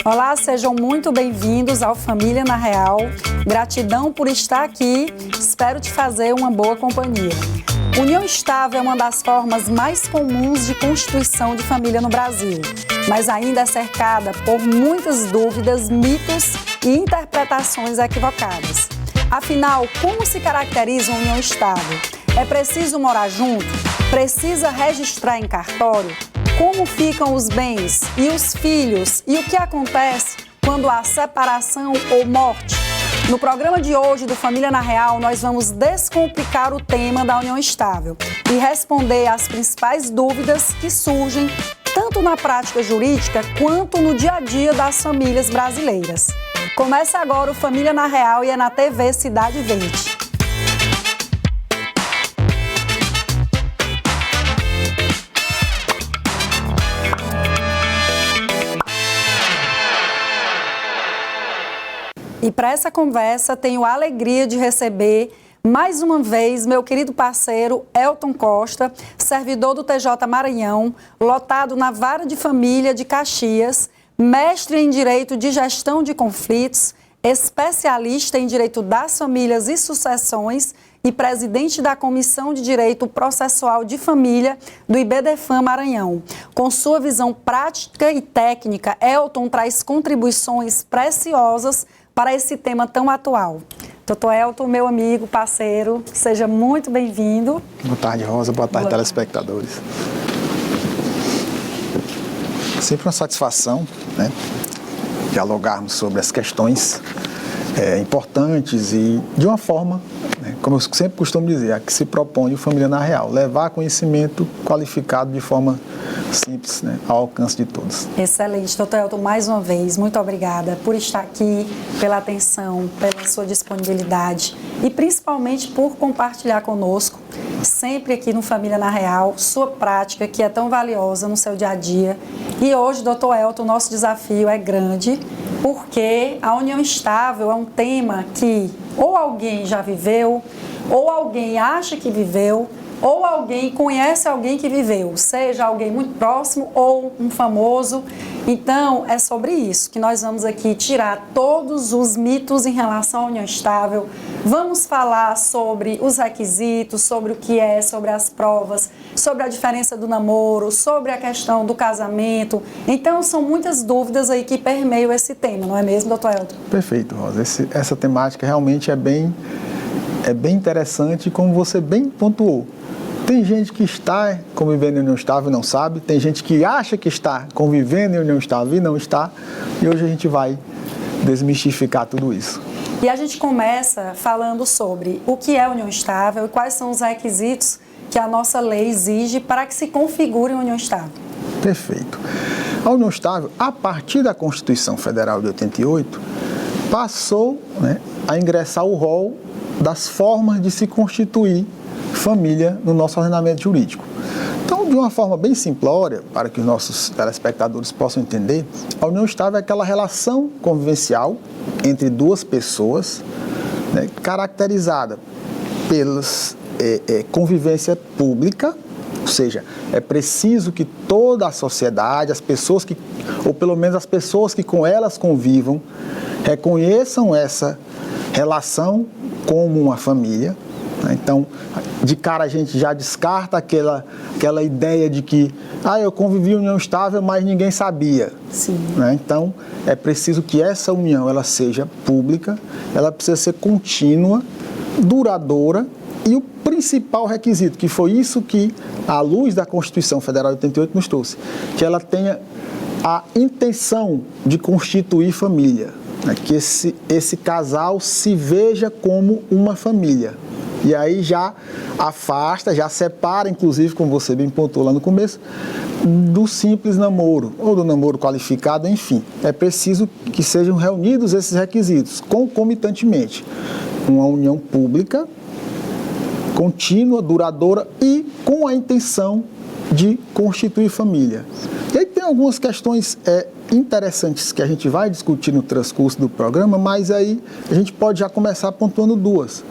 Olá, sejam muito bem-vindos ao Família na Real. Gratidão por estar aqui, espero te fazer uma boa companhia. União estável é uma das formas mais comuns de constituição de família no Brasil, mas ainda é cercada por muitas dúvidas, mitos e interpretações equivocadas. Afinal, como se caracteriza uma união estável? É preciso morar junto? Precisa registrar em cartório? Como ficam os bens e os filhos e o que acontece quando há separação ou morte? No programa de hoje do Família na Real, nós vamos descomplicar o tema da união estável e responder às principais dúvidas que surgem tanto na prática jurídica quanto no dia a dia das famílias brasileiras. Começa agora o Família na Real e é na TV Cidade Verde. E para essa conversa, tenho a alegria de receber, mais uma vez, meu querido parceiro Elton Costa, servidor do TJ Maranhão, lotado na Vara de Família de Caxias, mestre em Direito de Gestão de Conflitos, especialista em Direito das Famílias e Sucessões e presidente da Comissão de Direito Processual de Família do IBDFAM Maranhão. Com sua visão prática e técnica, Elton traz contribuições preciosas para esse tema tão atual. Doutor Elton, meu amigo, parceiro, seja muito bem-vindo. Boa tarde, Rosa. Boa tarde, telespectadores. Sempre uma satisfação, né, dialogarmos sobre as questões importantes e de uma forma, né, como eu sempre costumo dizer, a que se propõe o Família na Real, levar conhecimento qualificado de forma simples, né, ao alcance de todos. Excelente, doutor Elton, mais uma vez, muito obrigada por estar aqui, pela atenção, pela sua disponibilidade e principalmente por compartilhar conosco, sempre aqui no Família na Real, sua prática que é tão valiosa no seu dia a dia. E hoje, doutor Elton, o nosso desafio é grande, porque a união estável é um tema que ou alguém já viveu, ou alguém acha que viveu, ou alguém conhece alguém que viveu, seja alguém muito próximo ou um famoso. Então, é sobre isso que nós vamos aqui tirar todos os mitos em relação à união estável. Vamos falar sobre os requisitos, sobre o que é, sobre as provas, sobre a diferença do namoro, sobre a questão do casamento. Então, são muitas dúvidas aí que permeiam esse tema, não é mesmo, doutor Elton? Perfeito, Rosa. Essa temática realmente é bem interessante, como você bem pontuou. Tem gente que está convivendo em união estável e não sabe, tem gente que acha que está convivendo em união estável e não está, e hoje a gente vai desmistificar tudo isso. E a gente começa falando sobre o que é união estável e quais são os requisitos que a nossa lei exige para que se configure uma união estável. Perfeito. A união estável, a partir da Constituição Federal de 88, passou, né, a ingressar o rol das formas de se constituir família no nosso ordenamento jurídico. Então, de uma forma bem simplória, para que os nossos telespectadores possam entender, a união estável é aquela relação convivencial entre duas pessoas, né, caracterizada pela convivência pública, ou seja, é preciso que toda a sociedade, as pessoas que, ou pelo menos as pessoas que com elas convivam, reconheçam essa relação como uma família. Então, de cara a gente já descarta aquela ideia de que eu convivi em união estável, mas ninguém sabia. Sim. Né? Então, é preciso que essa união ela seja pública, ela precisa ser contínua, duradoura, e o principal requisito, que foi isso que, à luz da Constituição Federal de 88, nos trouxe, que ela tenha a intenção de constituir família, né? Que esse casal se veja como uma família. E aí já afasta, já separa, inclusive, como você bem pontuou lá no começo, do simples namoro, ou do namoro qualificado, enfim. É preciso que sejam reunidos esses requisitos, concomitantemente. Uma união pública, contínua, duradoura e com a intenção de constituir família. E aí tem algumas questões interessantes que a gente vai discutir no transcurso do programa, mas aí a gente pode já começar pontuando duas.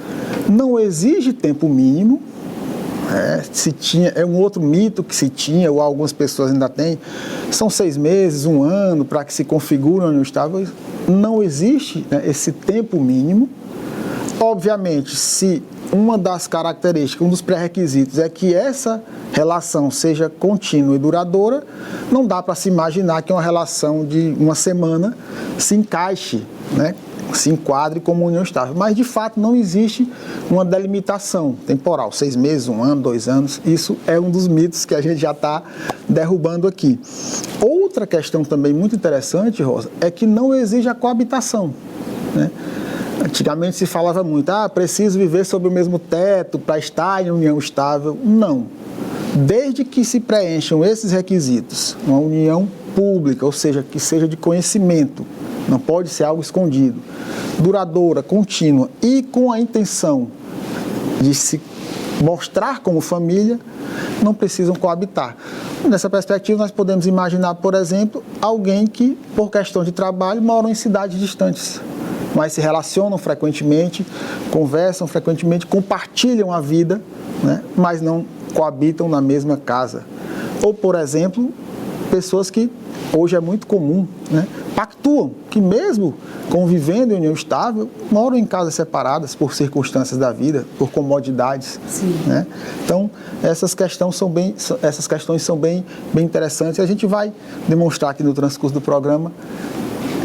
Não exige tempo mínimo, Se tinha, é um outro mito que se tinha, ou algumas pessoas ainda têm, são 6 meses, 1 ano, para que se configure uma união estável. Não existe, né, esse tempo mínimo. Obviamente, se uma das características, um dos pré-requisitos é que essa relação seja contínua e duradoura, não dá para se imaginar que uma relação de 1 semana se encaixe, né, se enquadre como união estável. Mas, de fato, não existe uma delimitação temporal, 6 meses, 1 ano, 2 anos. Isso é um dos mitos que a gente já está derrubando aqui. Outra questão também muito interessante, Rosa, é que não exige a coabitação, né? Antigamente se falava muito, preciso viver sob o mesmo teto para estar em união estável. Não. Desde que se preencham esses requisitos, uma união pública, ou seja, que seja de conhecimento, não pode ser algo escondido, duradoura, contínua e com a intenção de se mostrar como família, não precisam coabitar. Nessa perspectiva, nós podemos imaginar, por exemplo, alguém que, por questão de trabalho, moram em cidades distantes, mas se relacionam frequentemente, conversam frequentemente, compartilham a vida, né, mas não coabitam na mesma casa. Ou, por exemplo, pessoas que hoje é muito comum, né, pactuam, que mesmo convivendo em união estável, moram em casas separadas por circunstâncias da vida, por comodidades. Né? Então, essas questões são bem interessantes e a gente vai demonstrar aqui no transcurso do programa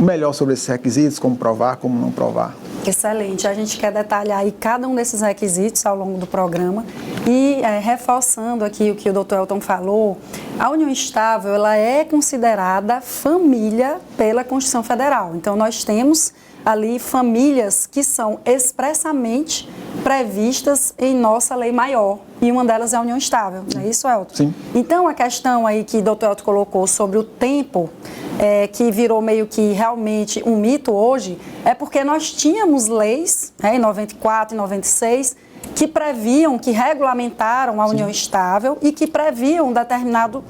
melhor sobre esses requisitos, como provar, como não provar. Excelente. A gente quer detalhar aí cada um desses requisitos ao longo do programa e reforçando aqui o que o Dr. Elton falou, a união estável ela é considerada família pela Constituição Federal. Então, nós temos ali famílias que são expressamente previstas em nossa lei maior e uma delas é a união estável, não é isso, Elton? Sim. Então, a questão aí que o Dr. Elton colocou sobre o tempo, que virou meio que realmente um mito hoje, é porque nós tínhamos leis, em 94 e 96, que previam, que regulamentaram a união estável e que previam um determinado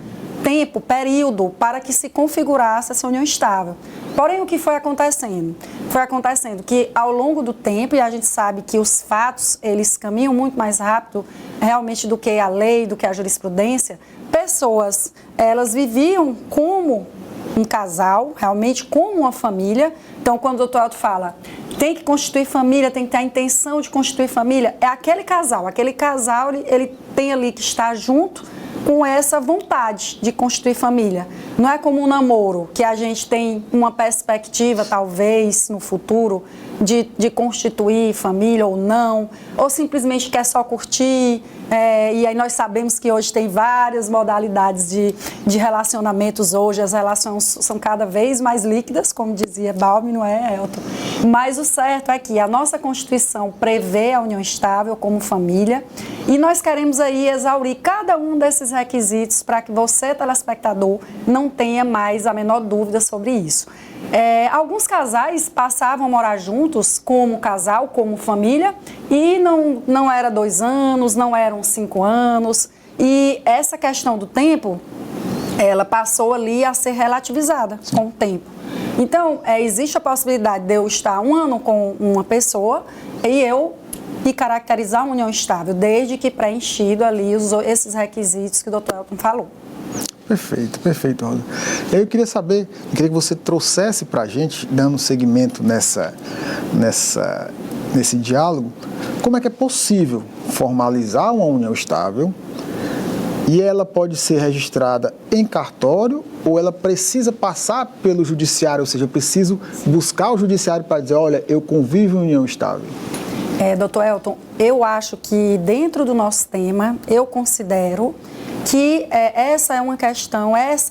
tempo, período, para que se configurasse essa união estável. Porém, o que foi acontecendo? Foi acontecendo que ao longo do tempo, e a gente sabe que os fatos, eles caminham muito mais rápido realmente do que a lei, do que a jurisprudência, pessoas, elas viviam como um casal, realmente como uma família. Então, quando o Dr. Elton fala, tem que constituir família, tem que ter a intenção de constituir família, é aquele casal ele tem ali que estar junto com essa vontade de constituir família. Não é como um namoro, que a gente tem uma perspectiva, talvez, no futuro, de constituir família ou não, ou simplesmente quer só curtir, e aí nós sabemos que hoje tem várias modalidades de relacionamentos hoje, as relações são cada vez mais líquidas, como dizia Balme, não é, Elton? Mas o certo é que a nossa Constituição prevê a união estável como família, e nós queremos aí exaurir cada um desses requisitos para que você, telespectador, não tenha mais a menor dúvida sobre isso. Alguns casais passavam a morar juntos como casal, como família, e não era 2 anos, não eram 5 anos, e essa questão do tempo, ela passou ali a ser relativizada com o tempo. Então, existe a possibilidade de eu estar 1 ano com uma pessoa e caracterizar uma união estável, desde que preenchido ali esses requisitos que o Dr. Elton falou. Perfeito, Rosa. Eu queria que você trouxesse para a gente, dando seguimento nesse diálogo, como é que é possível formalizar uma união estável e ela pode ser registrada em cartório ou ela precisa passar pelo judiciário, ou seja, eu preciso buscar o judiciário para dizer, olha, eu convivo em união estável. Dr. Elton, eu acho que dentro do nosso tema, eu considero que essa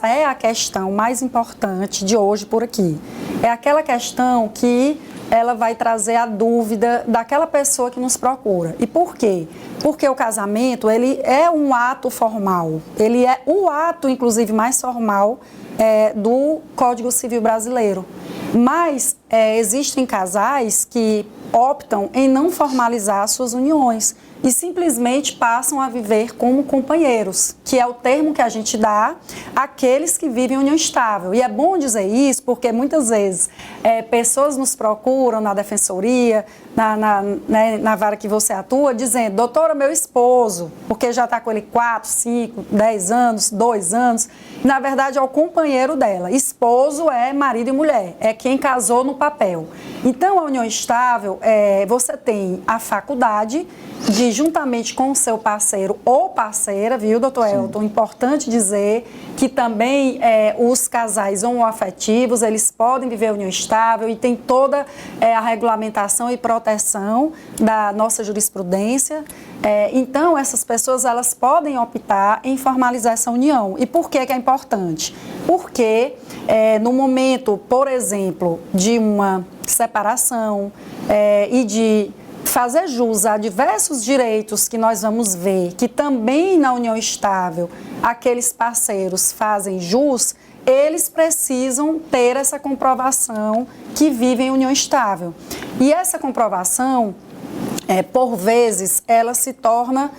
é a questão mais importante de hoje por aqui. É aquela questão que ela vai trazer a dúvida daquela pessoa que nos procura. E por quê? Porque o casamento, ele é um ato formal. Ele é o ato, inclusive, mais formal do Código Civil Brasileiro. Mas existem casais que optam em não formalizar suas uniões e simplesmente passam a viver como companheiros, que é o termo que a gente dá àqueles que vivem em união estável. E é bom dizer isso porque muitas vezes pessoas nos procuram na defensoria, né, na vara que você atua, dizendo, doutora, meu esposo, porque já está com ele 4, 5, 10 anos, 2 anos, na verdade é o companheiro dela. Esposo é marido e mulher, é quem casou no papel. Então, a união estável, você tem a faculdade de, juntamente com o seu parceiro ou parceira, viu, doutor Elton? Importante dizer que também os casais homoafetivos, eles podem viver união estável e tem toda a regulamentação e proteção da nossa jurisprudência. Então, essas pessoas, elas podem optar em formalizar essa união. E por que que é importante? Porque no momento, por exemplo, de uma separação e de fazer jus a diversos direitos que nós vamos ver, que também na união estável aqueles parceiros fazem jus, eles precisam ter essa comprovação que vivem em união estável. E essa comprovação, por vezes, ela se torna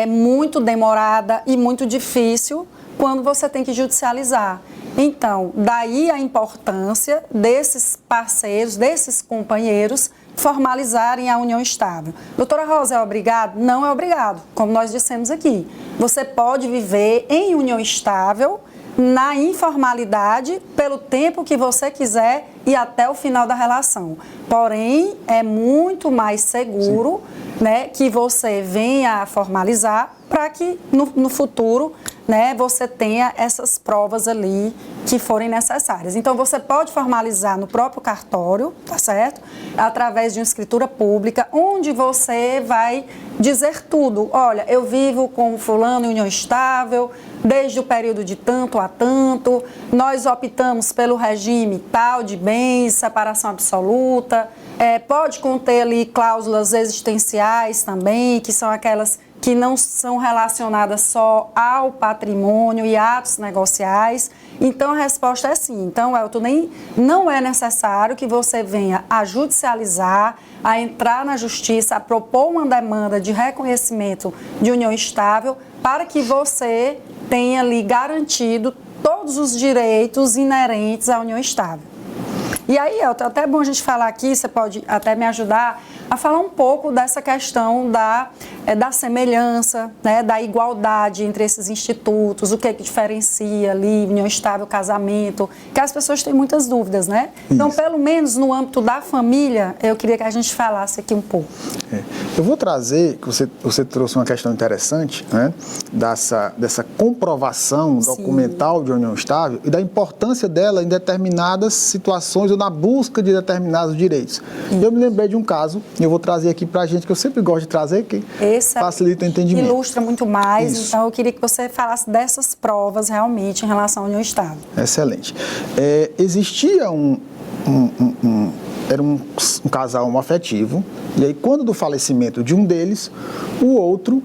muito demorada e muito difícil quando você tem que judicializar. Então, daí a importância desses parceiros, desses companheiros, formalizarem a união estável. Doutora Rosa, é obrigado? Não é obrigado, como nós dissemos aqui. Você pode viver em união estável, na informalidade, pelo tempo que você quiser e até o final da relação. Porém, é muito mais seguro, né, que você venha a formalizar para que no futuro, né, você tenha essas provas ali que forem necessárias. Então, você pode formalizar no próprio cartório, tá certo? Através de uma escritura pública, onde você vai dizer tudo. Olha, eu vivo com fulano em união estável, desde o período de tanto a tanto, nós optamos pelo regime tal de bens, separação absoluta, pode conter ali cláusulas existenciais também, que são aquelas que não são relacionadas só ao patrimônio e atos negociais. Então, a resposta é sim. Então, Elton, não é necessário que você venha a judicializar, a entrar na justiça, a propor uma demanda de reconhecimento de união estável para que você tenha ali garantido todos os direitos inerentes à união estável. E aí, Elton, até é bom a gente falar aqui, você pode até me ajudar a falar um pouco dessa questão da semelhança, né, da igualdade entre esses institutos, o que diferencia ali, união estável, casamento, que as pessoas têm muitas dúvidas, né? Isso. Então, pelo menos no âmbito da família, eu queria que a gente falasse aqui um pouco. Eu vou trazer, que você trouxe uma questão interessante, né, dessa comprovação documental de união estável e da importância dela em determinadas situações ou na busca de determinados direitos. Eu me lembrei de um caso, e eu vou trazer aqui para a gente, que eu sempre gosto de trazer, que facilita o entendimento. Ilustra muito mais, Isso. Então eu queria que você falasse dessas provas realmente em relação à união estável. Excelente. Existia era um casal homoafetivo, e aí quando do falecimento de um deles, o outro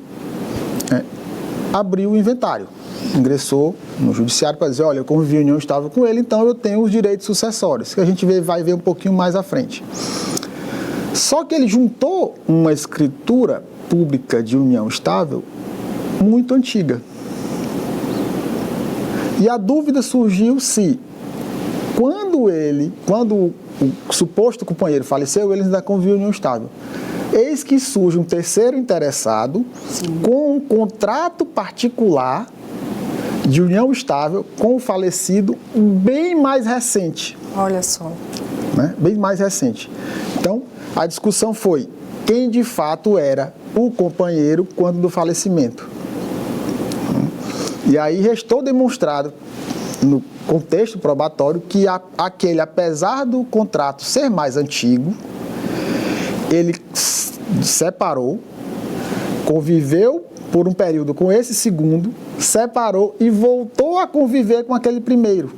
abriu o inventário, ingressou no judiciário para dizer, olha, eu convivi em união estável com ele, então eu tenho os direitos sucessórios, que a gente vai ver um pouquinho mais à frente. Só que ele juntou uma escritura pública de união estável muito antiga. E a dúvida surgiu se, quando o suposto companheiro faleceu, ele ainda convivia em união estável. Eis que surge um terceiro interessado com um contrato particular de união estável com o falecido bem mais recente. Olha só. Né? Bem mais recente. Então, a discussão foi quem de fato era o companheiro quando do falecimento. E aí restou demonstrado no contexto probatório que aquele, apesar do contrato ser mais antigo, ele separou, conviveu por um período com esse segundo, separou e voltou a conviver com aquele primeiro,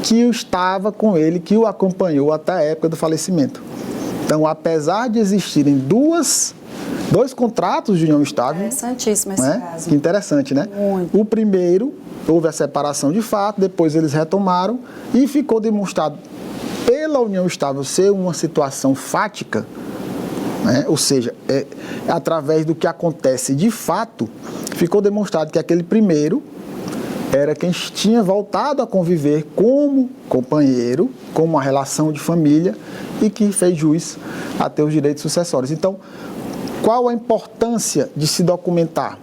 que estava com ele, que o acompanhou até a época do falecimento. Então, apesar de existirem dois contratos de união estável... Interessantíssimo esse caso. Que interessante, né? Muito. O primeiro, houve a separação de fato, depois eles retomaram e ficou demonstrado pela união estável ser uma situação fática, né? Ou seja, através do que acontece de fato, ficou demonstrado que aquele primeiro era quem tinha voltado a conviver como companheiro, como uma relação de família e que fez jus a ter os direitos sucessórios. Então, qual a importância de se documentar?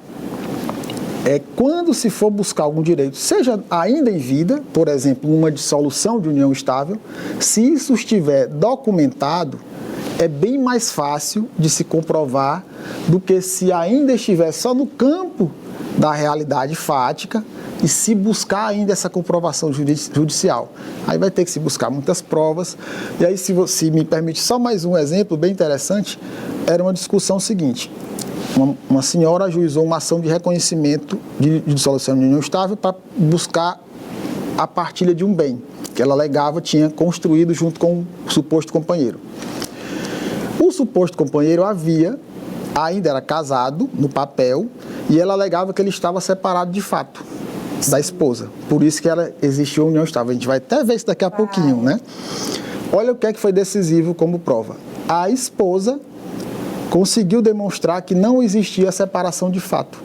É quando se for buscar algum direito, seja ainda em vida, por exemplo, uma dissolução de união estável, se isso estiver documentado, é bem mais fácil de se comprovar do que se ainda estiver só no campo da realidade fática e se buscar ainda essa comprovação judicial. Aí vai ter que se buscar muitas provas. E aí, se me permite só mais um exemplo bem interessante, era uma discussão seguinte. Uma senhora ajuizou uma ação de reconhecimento de dissolução de união estável para buscar a partilha de um bem que ela alegava tinha construído junto com o suposto companheiro. O suposto companheiro ainda era casado no papel e ela alegava que ele estava separado de fato da esposa. Por isso que ela existiu a união estável. A gente vai até ver isso daqui a pouquinho, né? Olha o que foi decisivo como prova. A esposa conseguiu demonstrar que não existia separação de fato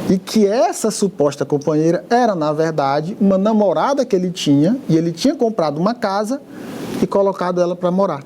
e que essa suposta companheira era, na verdade, uma namorada que ele tinha e ele tinha comprado uma casa e colocado ela para morar.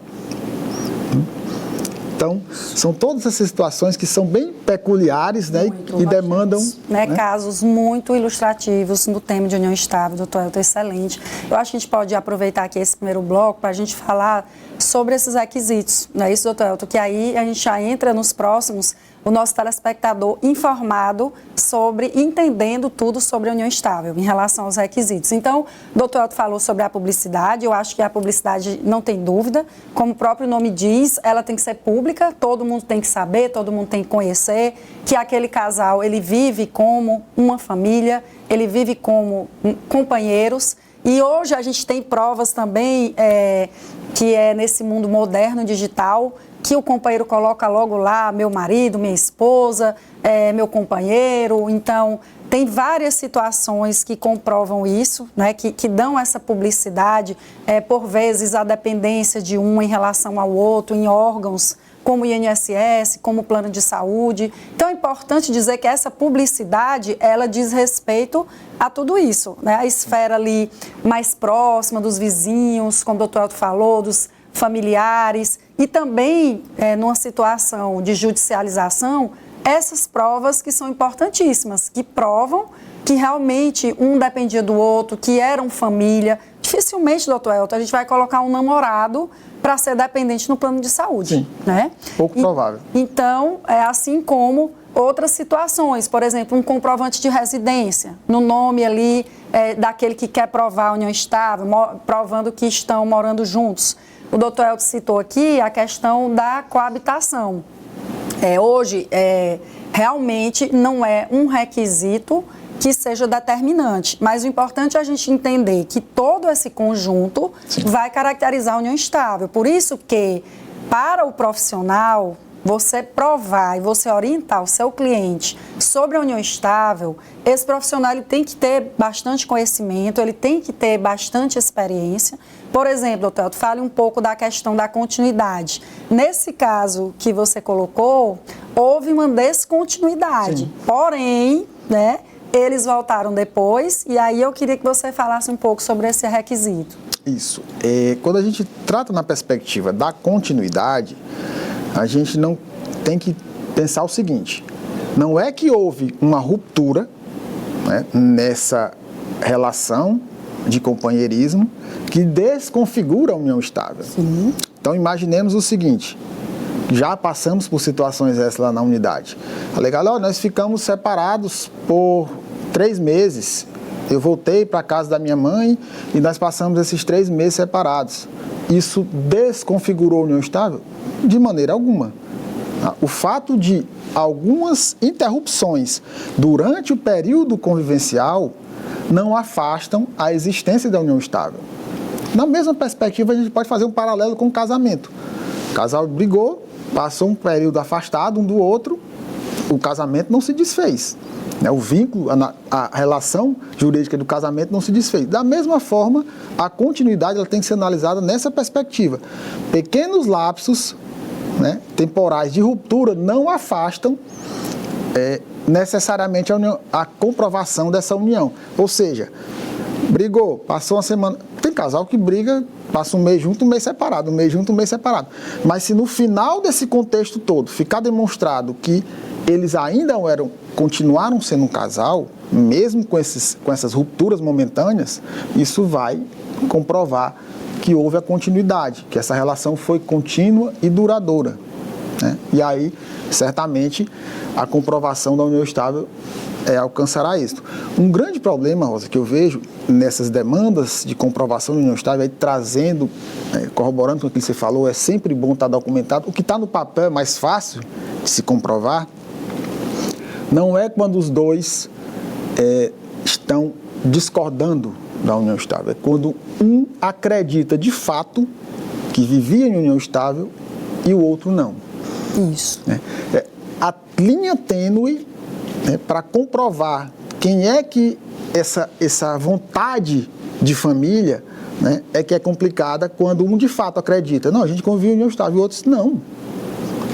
Então, são todas essas situações que são bem peculiares, né, e demandam... Né, casos muito ilustrativos no tema de união estável, doutor Elton, excelente. Eu acho que a gente pode aproveitar aqui esse primeiro bloco para a gente falar sobre esses requisitos, não é isso, doutor Elton? Que aí a gente já entra nos próximos, o nosso telespectador informado sobre, entendendo tudo sobre a união estável em relação aos requisitos. Então, o doutor Elton falou sobre a publicidade, eu acho que a publicidade não tem dúvida, como o próprio nome diz, ela tem que ser pública, todo mundo tem que saber, todo mundo tem que conhecer, que aquele casal, ele vive como uma família, ele vive como companheiros, e hoje a gente tem provas também, que é nesse mundo moderno, digital, que o companheiro coloca logo lá, meu marido, minha esposa, meu companheiro. Então, tem várias situações que comprovam isso, né, que dão essa publicidade, por vezes a dependência de um em relação ao outro, em órgãos como o INSS, como o plano de saúde. Então, é importante dizer que essa publicidade, ela diz respeito a tudo isso, né? A esfera ali mais próxima dos vizinhos, como o doutor Elton falou, dos familiares, e também, numa situação de judicialização, essas provas que são importantíssimas, que provam que realmente um dependia do outro, que eram família. Dificilmente, doutor Elton, a gente vai colocar um namorado para ser dependente no plano de saúde. Sim, né? Pouco provável. Então, assim como outras situações, por exemplo, um comprovante de residência, no nome ali daquele que quer provar a união estável, provando que estão morando juntos. O doutor Elton citou aqui a questão da coabitação. Hoje, realmente não é um requisito que seja determinante, mas o importante é a gente entender que todo esse conjunto Sim. vai caracterizar a união estável. Por isso que, para o profissional, você provar e você orientar o seu cliente sobre a união estável, esse profissional ele tem que ter bastante conhecimento, ele tem que ter bastante experiência. Por exemplo, doutor Elton, fale um pouco da questão da continuidade. Nesse caso que você colocou, houve uma descontinuidade, Sim. porém, né, eles voltaram depois, e aí eu queria que você falasse um pouco sobre esse requisito. Isso. Quando a gente trata na perspectiva da continuidade, a gente não tem que pensar o seguinte: não é que houve uma ruptura, né, nessa relação de companheirismo que desconfigura a união estável. Sim. Então, imaginemos o seguinte: já passamos por situações essas lá na unidade. Legal, nós ficamos separados por 3 meses. Eu voltei para a casa da minha mãe e nós passamos esses 3 meses separados. Isso desconfigurou a união estável? De maneira alguma. O fato de algumas interrupções durante o período convivencial não afastam a existência da união estável. Na mesma perspectiva, a gente pode fazer um paralelo com o casamento. O casal brigou, passou um período afastado um do outro, o casamento não se desfez. O vínculo, a relação jurídica do casamento não se desfez. Da mesma forma, a continuidade ela tem que ser analisada nessa perspectiva. Pequenos lapsos, né, temporais de ruptura não afastam necessariamente a comprovação dessa união. Ou seja, brigou, passou uma semana. Tem casal que briga, passa um mês junto, um mês separado, um mês junto, um mês separado. Mas se no final desse contexto todo ficar demonstrado que eles ainda continuaram sendo um casal, mesmo com essas rupturas momentâneas, isso vai comprovar que houve a continuidade, que essa relação foi contínua e duradoura, né? E aí, certamente, a comprovação da união estável alcançará isso. Um grande problema, Rosa, que eu vejo nessas demandas de comprovação da união estável, trazendo, corroborando com o que você falou, é sempre bom estar documentado. O que está no papel é mais fácil de se comprovar. Não é quando os dois estão discordando da união estável. É quando um acredita de fato que vivia em união estável e o outro não. Isso. A linha tênue para comprovar quem é que essa vontade de família, né, que é complicada quando um de fato acredita. Não, a gente convive em união estável e outros não.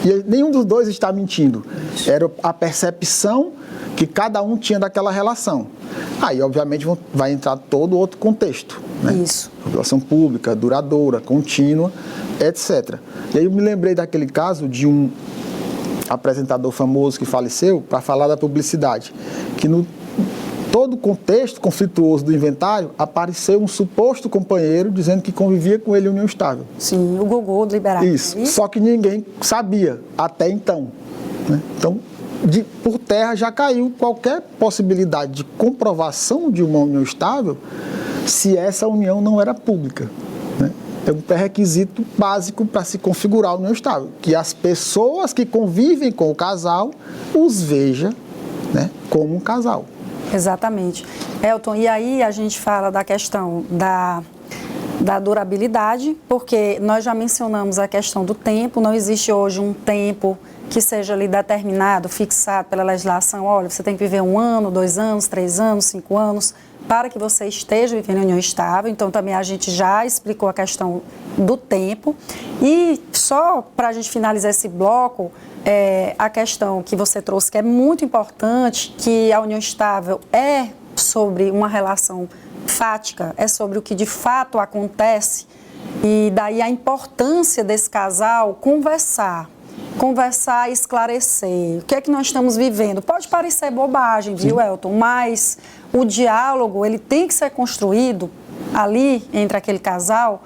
E nenhum dos dois está mentindo. Era a percepção que cada um tinha daquela relação. Aí, obviamente, vai entrar todo outro contexto, né? Isso. Relação pública, duradoura, contínua, etc. E aí eu me lembrei daquele caso de um apresentador famoso que faleceu, para falar da publicidade, que no todo o contexto conflituoso do inventário, apareceu um suposto companheiro dizendo que convivia com ele em união estável. Sim, o Gogô do Liberado. Isso, só que ninguém sabia até então, né? Então, por terra já caiu qualquer possibilidade de comprovação de uma união estável se essa união não era pública, né? É um pré-requisito básico para se configurar a união estável, que as pessoas que convivem com o casal os vejam, né, como um casal. Exatamente. Elton, e aí a gente fala da questão da durabilidade, porque nós já mencionamos a questão do tempo, não existe hoje um tempo que seja ali determinado, fixado pela legislação. Olha, você tem que viver 1 ano, 2 anos, 3 anos, 5 anos, para que você esteja vivendo em união estável. Então, também a gente já explicou a questão do tempo. E só para a gente finalizar esse bloco, a questão que você trouxe, que é muito importante, que a união estável é sobre uma relação fática, é sobre o que de fato acontece, e daí a importância desse casal conversar e esclarecer o que é que nós estamos vivendo. Pode parecer bobagem, viu, Elton? Mas o diálogo, ele tem que ser construído ali entre aquele casal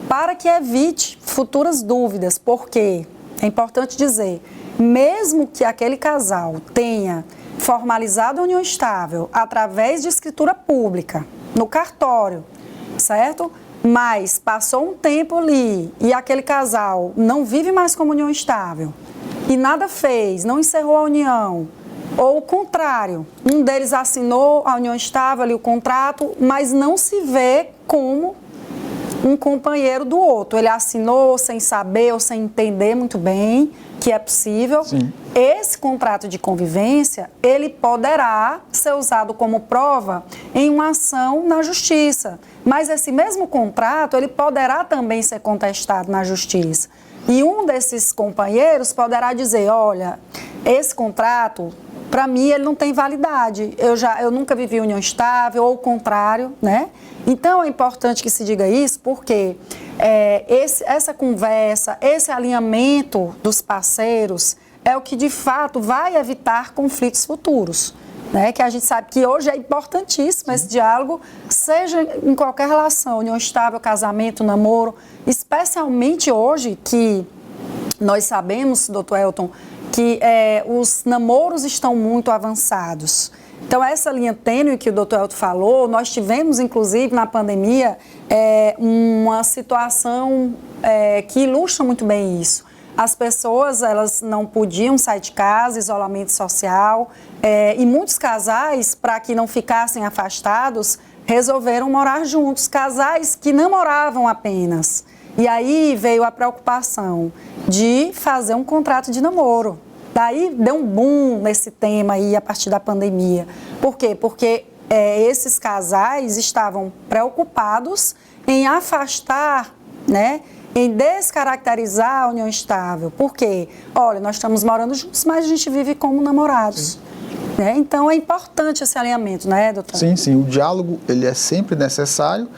para que evite futuras dúvidas, porque é importante dizer, mesmo que aquele casal tenha formalizado a união estável através de escritura pública no cartório, certo? Mas passou um tempo ali e aquele casal não vive mais como união estável e nada fez, não encerrou a união, ou o contrário, um deles assinou a união estável ali, o contrato, mas não se vê como um companheiro do outro. Ele assinou sem saber ou sem entender muito bem que é possível. Sim. Esse contrato de convivência, ele poderá ser usado como prova em uma ação na justiça. Mas esse mesmo contrato, ele poderá também ser contestado na justiça. E um desses companheiros poderá dizer, olha, esse contrato, para mim, ele não tem validade. Eu nunca vivi união estável, ou o contrário, né? Então, é importante que se diga isso, porque essa conversa, esse alinhamento dos parceiros é o que, de fato, vai evitar conflitos futuros, né? Que a gente sabe que hoje é importantíssimo esse diálogo, seja em qualquer relação, união estável, casamento, namoro, especialmente hoje que nós sabemos, doutor Elton, que os namoros estão muito avançados. Então, essa linha tênue que o doutor Elton falou, nós tivemos, inclusive, na pandemia, uma situação que ilustra muito bem isso. As pessoas, elas não podiam sair de casa, isolamento social, e muitos casais, para que não ficassem afastados, resolveram morar juntos, casais que namoravam apenas. E aí veio a preocupação de fazer um contrato de namoro. Daí deu um boom nesse tema aí a partir da pandemia. Por quê? Porque esses casais estavam preocupados em afastar, né, em descaracterizar a união estável. Por quê? Olha, nós estamos morando juntos, mas a gente vive como namorados. né? Então é importante esse alinhamento, né, doutor? Sim, sim, o diálogo ele é sempre necessário,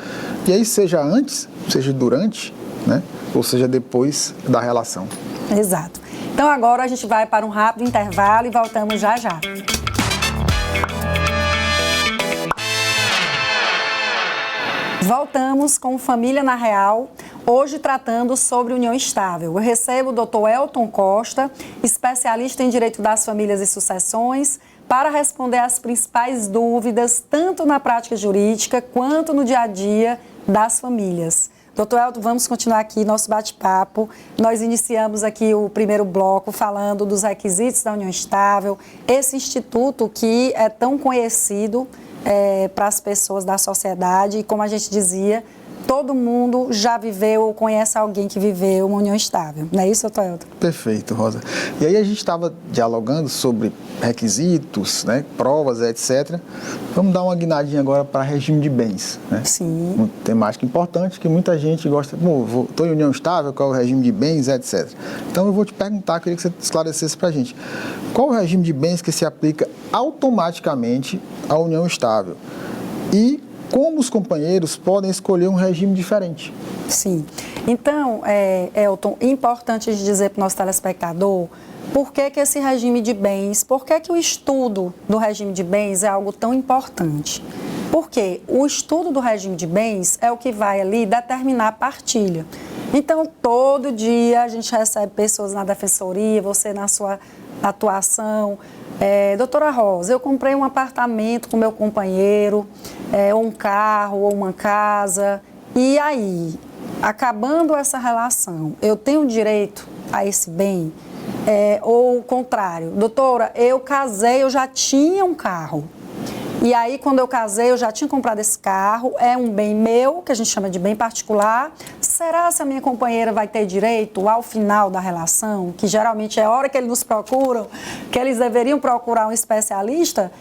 e aí seja antes, seja durante, né, ou seja depois da relação. Exato. Então agora a gente vai para um rápido intervalo e voltamos já já. Voltamos com Família na Real, hoje tratando sobre união estável. Eu recebo o Dr. Elton Costa, especialista em Direito das Famílias e Sucessões, para responder as principais dúvidas, tanto na prática jurídica quanto no dia a dia das famílias. Doutor Elton, vamos continuar aqui nosso bate-papo. Nós iniciamos aqui o primeiro bloco falando dos requisitos da união estável, esse instituto que é tão conhecido para as pessoas da sociedade, e como a gente dizia, todo mundo já viveu ou conhece alguém que viveu uma união estável. Não é isso, doutor Elton? Perfeito, Rosa. E aí a gente estava dialogando sobre requisitos, né, provas, etc. Vamos dar uma guinadinha agora para regime de bens, né? Sim. Uma temática importante que muita gente gosta. Estou em união estável, qual é o regime de bens, etc. Então eu vou te perguntar, queria que você esclarecesse para a gente. Qual é o regime de bens que se aplica automaticamente à união estável? E como os companheiros podem escolher um regime diferente? Sim. Então, Elton, é importante dizer para o nosso telespectador por que esse regime de bens, por que o estudo do regime de bens é algo tão importante. Porque o estudo do regime de bens é o que vai ali determinar a partilha. Então, todo dia a gente recebe pessoas na defensoria, você na sua atuação. Doutora Rosa, eu comprei um apartamento com meu companheiro, ou um carro, ou uma casa, e aí, acabando essa relação, eu tenho direito a esse bem? Ou o contrário, doutora, eu casei, eu já tinha um carro, e aí quando eu casei eu já tinha comprado esse carro, é um bem meu, que a gente chama de bem particular. Será que a minha companheira vai ter direito ao final da relação, que geralmente é a hora que eles nos procuram, que eles deveriam procurar um especialista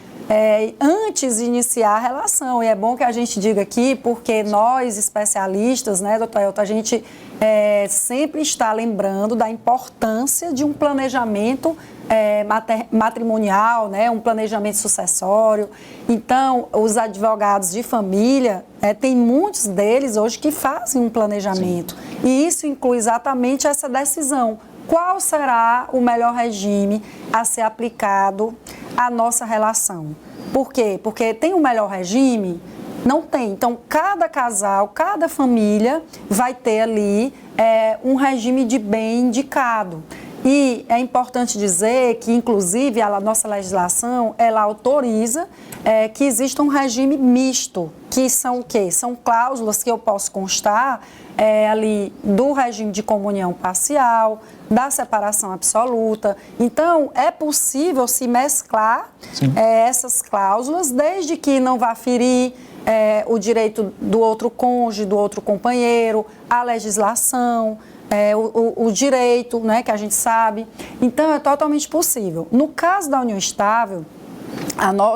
antes de iniciar a relação? E é bom que a gente diga aqui, porque nós especialistas, né, doutor Elton, a gente sempre está lembrando da importância de um planejamento matrimonial, né, um planejamento sucessório. Então, os advogados de família, tem muitos deles hoje que fazem um planejamento. Sim. E isso inclui exatamente essa decisão. Qual será o melhor regime a ser aplicado à nossa relação? Por quê? Porque tem um melhor regime? Não tem. Então, cada casal, cada família vai ter ali um regime de bem indicado. E é importante dizer que, inclusive, a nossa legislação, ela autoriza que exista um regime misto, que são o quê? São cláusulas que eu posso constar ali do regime de comunhão parcial, da separação absoluta. Então, é possível se mesclar essas cláusulas, desde que não vá ferir o direito do outro cônjuge, do outro companheiro, a legislação, o direito, né, que a gente sabe. Então, é totalmente possível. No caso da união estável,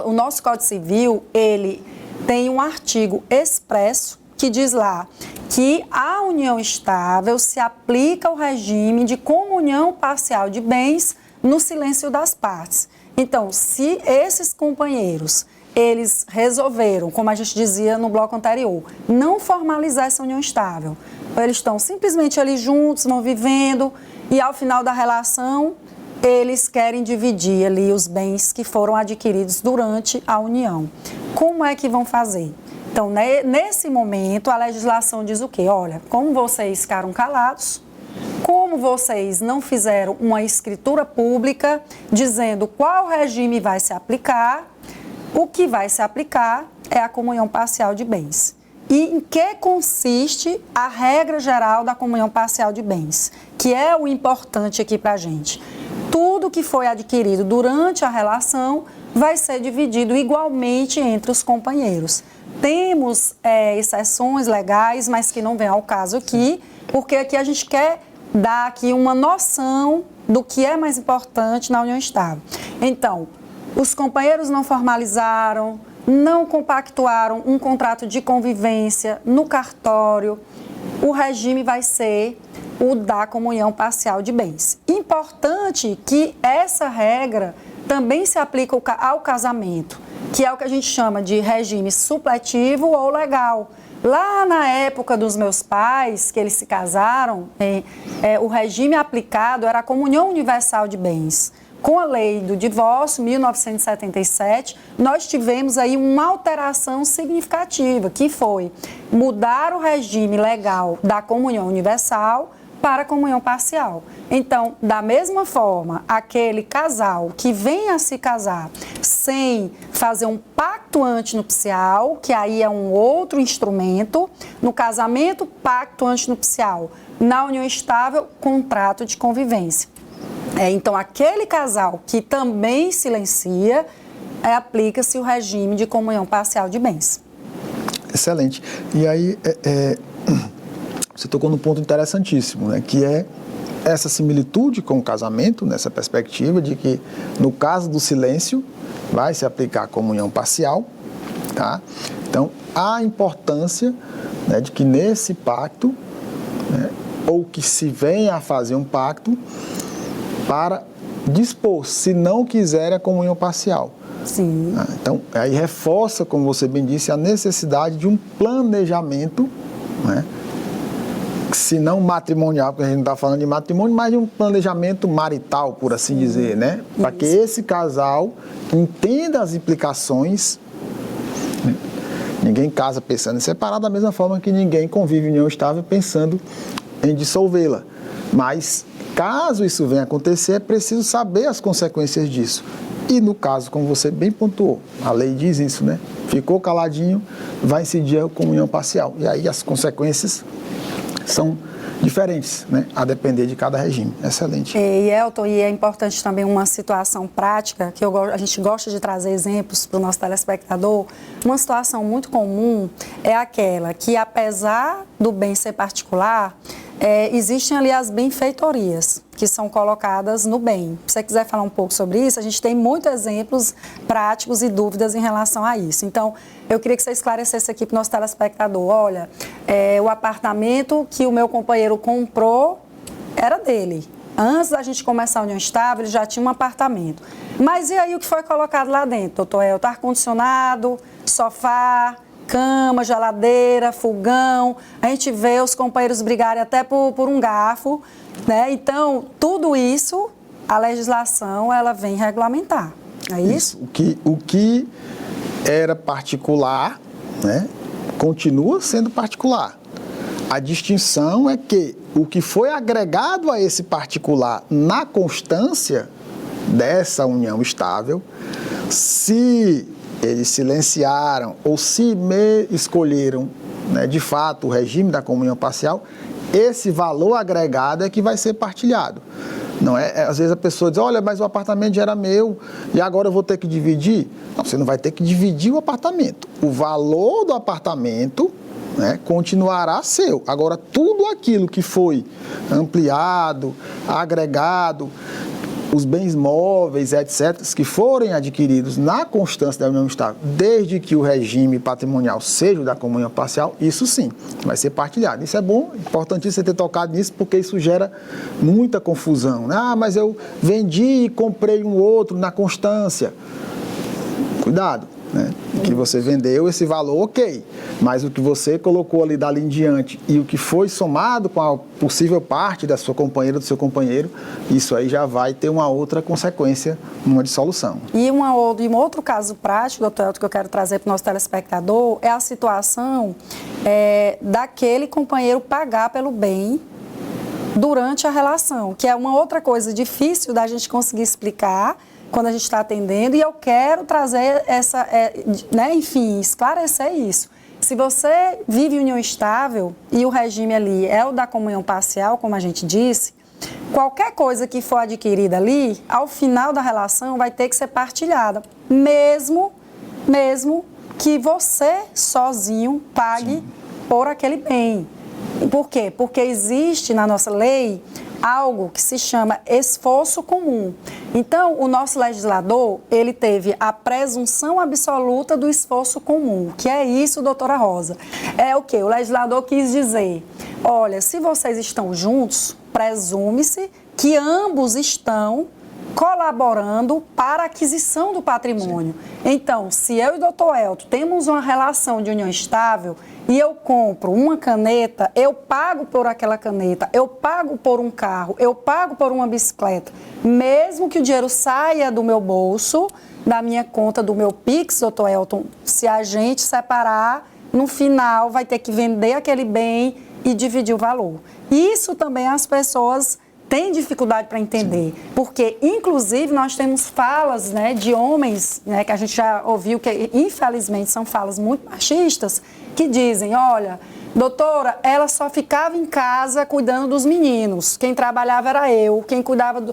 o nosso Código Civil, ele tem um artigo expresso que diz lá que à união estável se aplica o regime de comunhão parcial de bens no silêncio das partes. Então, se esses companheiros, eles resolveram, como a gente dizia no bloco anterior, não formalizar essa união estável, eles estão simplesmente ali juntos, vão vivendo, e ao final da relação, eles querem dividir ali os bens que foram adquiridos durante a união. Como é que vão fazer? Então, nesse momento, a legislação diz o quê? Olha, como vocês ficaram calados, como vocês não fizeram uma escritura pública dizendo qual regime vai se aplicar, o que vai se aplicar é a comunhão parcial de bens. E em que consiste a regra geral da comunhão parcial de bens, que é o importante aqui para a gente. Tudo que foi adquirido durante a relação vai ser dividido igualmente entre os companheiros. Temos exceções legais, mas que não vem ao caso aqui, porque aqui a gente quer dar aqui uma noção do que é mais importante na união estável. Então, os companheiros não formalizaram, não compactuaram um contrato de convivência no cartório, o regime vai ser o da comunhão parcial de bens. Importante que essa regra também se aplica ao casamento, que é o que a gente chama de regime supletivo ou legal. Lá na época dos meus pais, que eles se casaram, o regime aplicado era a comunhão universal de bens. Com a lei do divórcio, 1977, nós tivemos aí uma alteração significativa, que foi mudar o regime legal da comunhão universal para a comunhão parcial. Então, da mesma forma, aquele casal que vem a se casar sem fazer um pacto antinupcial, que aí é um outro instrumento, no casamento, pacto antinupcial, na união estável, contrato de convivência. Então, aquele casal que também silencia, aplica-se o regime de comunhão parcial de bens. Excelente. E aí, você tocou num ponto interessantíssimo, né, que é essa similitude com o casamento, nessa perspectiva de que, no caso do silêncio, vai se aplicar a comunhão parcial, tá? Então, há a importância, né, de que nesse pacto, né, ou que se venha a fazer um pacto, para dispor, se não quiser, a comunhão parcial. Sim. Então, aí reforça, como você bem disse, a necessidade de um planejamento, né? Se não matrimonial, porque a gente não está falando de matrimônio, mas de um planejamento marital, por assim dizer, né? Para que esse casal entenda as implicações. Ninguém casa pensando em separar, da mesma forma que ninguém convive em união estável pensando em dissolvê-la. Mas, caso isso venha a acontecer, é preciso saber as consequências disso. E no caso, como você bem pontuou, a lei diz isso, né? Ficou caladinho, vai incidir a comunhão parcial. E aí as consequências são diferentes, né? A depender de cada regime. Excelente. E Elton, e é importante também uma situação prática, que a gente gosta de trazer exemplos para o nosso telespectador. Uma situação muito comum é aquela que, apesar do bem ser particular, existem ali as benfeitorias que são colocadas no bem. Se você quiser falar um pouco sobre isso, a gente tem muitos exemplos práticos e dúvidas em relação a isso. Então, eu queria que você esclarecesse aqui para o nosso telespectador. Olha, o apartamento que o meu companheiro comprou era dele. Antes da gente começar a união estável, ele já tinha um apartamento. Mas e aí o que foi colocado lá dentro, doutor Elton? Ar-condicionado, sofá, cama, geladeira, fogão, a gente vê os companheiros brigarem até por um garfo, né? Então, tudo isso, a legislação, ela vem regulamentar, é isso? O que era particular, né, continua sendo particular. A distinção é que o que foi agregado a esse particular na constância dessa união estável, se eles silenciaram ou se escolheram, né, de fato o regime da comunhão parcial, esse valor agregado é que vai ser partilhado. Não às vezes a pessoa diz, olha, mas o apartamento já era meu e agora eu vou ter que dividir. Não, você não vai ter que dividir o apartamento. O valor do apartamento, né, continuará seu. Agora, tudo aquilo que foi ampliado, agregado, os bens móveis, etc., que forem adquiridos na constância da união estável, desde que o regime patrimonial seja o da comunhão parcial, isso sim, vai ser partilhado. Isso é bom, importantíssimo você ter tocado nisso, porque isso gera muita confusão. Ah, mas eu vendi e comprei um outro na constância. Cuidado, né? O que você vendeu, esse valor, ok. Mas o que você colocou ali dali em diante e o que foi somado com a possível parte da sua companheira, do seu companheiro, isso aí já vai ter uma outra consequência numa dissolução. E um outro caso prático, doutor Elton, que eu quero trazer para o nosso telespectador, é a situação daquele companheiro pagar pelo bem durante a relação, que é uma outra coisa difícil da gente conseguir explicar quando a gente está atendendo, e eu quero trazer enfim, esclarecer isso. Se você vive união estável e o regime ali é o da comunhão parcial, como a gente disse, qualquer coisa que for adquirida ali, ao final da relação vai ter que ser partilhada, mesmo que você sozinho pague por aquele bem. Por quê? Porque existe na nossa lei algo que se chama esforço comum. Então, o nosso legislador, ele teve a presunção absoluta do esforço comum. Que é isso, doutora Rosa? É o quê? O legislador quis dizer, olha, se vocês estão juntos, presume-se que ambos estão colaborando para a aquisição do patrimônio. Sim. Então, se eu e o doutor Elton temos uma relação de união estável e eu compro uma caneta, eu pago por aquela caneta, eu pago por um carro, eu pago por uma bicicleta, mesmo que o dinheiro saia do meu bolso, da minha conta, do meu Pix, doutor Elton, se a gente separar, no final vai ter que vender aquele bem e dividir o valor. Isso também as pessoas têm dificuldade para entender, porque, inclusive, nós temos falas, né, de homens, né, que a gente já ouviu, que infelizmente são falas muito machistas, que dizem, olha, doutora, ela só ficava em casa cuidando dos meninos, quem trabalhava era eu, quem cuidava,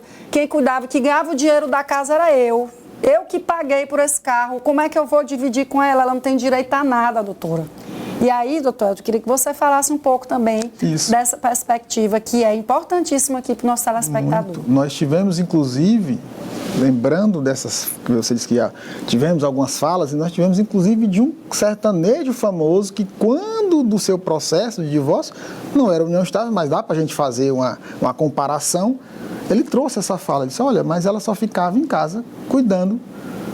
que ganhava o dinheiro da casa era eu que paguei por esse carro, como é que eu vou dividir com ela? Ela não tem direito a nada, doutora. E aí, doutor, eu queria que você falasse um pouco também dessa perspectiva, que é importantíssima aqui para o nosso telespectador. Muito. Nós tivemos, inclusive, lembrando dessas, que você disse que tivemos algumas falas, e nós tivemos, inclusive, de um sertanejo famoso que, quando do seu processo de divórcio, não era união estável, mas dá para a gente fazer uma comparação, ele trouxe essa fala, disse, olha, mas ela só ficava em casa cuidando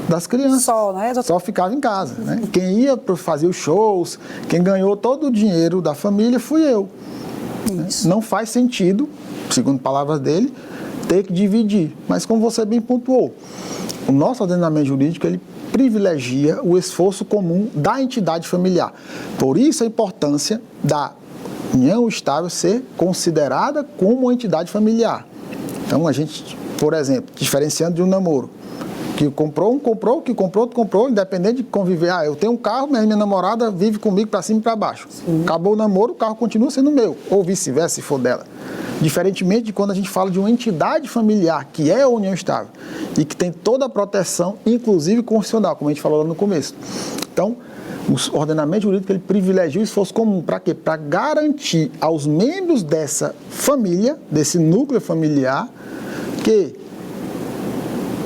das crianças. Só, né, doutor? Só ficava em casa, né? Quem ia fazer os shows, quem ganhou todo o dinheiro da família fui eu. Isso. Não faz sentido, segundo palavras dele, ter que dividir. Mas como você bem pontuou, o nosso ordenamento jurídico, ele privilegia o esforço comum da entidade familiar. Por isso a importância da união estável ser considerada como uma entidade familiar. Então a gente, por exemplo, diferenciando de um namoro, que comprou, que comprou, outro comprou, independente de conviver. Eu tenho um carro, mas minha namorada vive comigo para cima e para baixo. Sim. Acabou o namoro, o carro continua sendo meu, ou vice-versa, se for dela. Diferentemente de quando a gente fala de uma entidade familiar, que é a união estável, e que tem toda a proteção, inclusive constitucional, como a gente falou lá no começo. Então, o ordenamento jurídico, ele privilegia o esforço comum. Para quê? Para garantir aos membros dessa família, desse núcleo familiar, que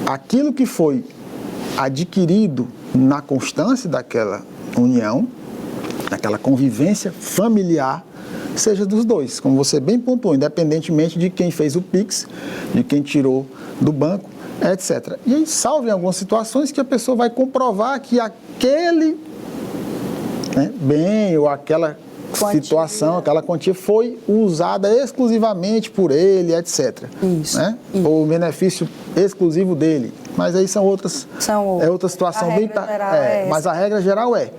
aquilo que foi adquirido na constância daquela união, daquela convivência familiar, seja dos dois, como você bem pontuou, independentemente de quem fez o Pix, de quem tirou do banco, etc. E aí, salvo em algumas situações que a pessoa vai comprovar que aquele bem ou aquela situação, aquela quantia foi usada exclusivamente por ele, etc. Isso. Né? Ou o benefício exclusivo dele. Mas aí são outras. É outra situação bem. Mas a regra geral é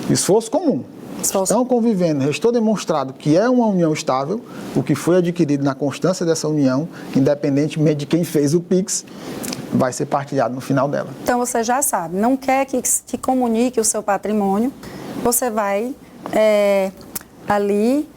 esforço comum. Estão convivendo, restou demonstrado que é uma união estável, o que foi adquirido na constância dessa união, independentemente de quem fez o Pix, vai ser partilhado no final dela. Então você já sabe, não quer que comunique o seu patrimônio, você vai ali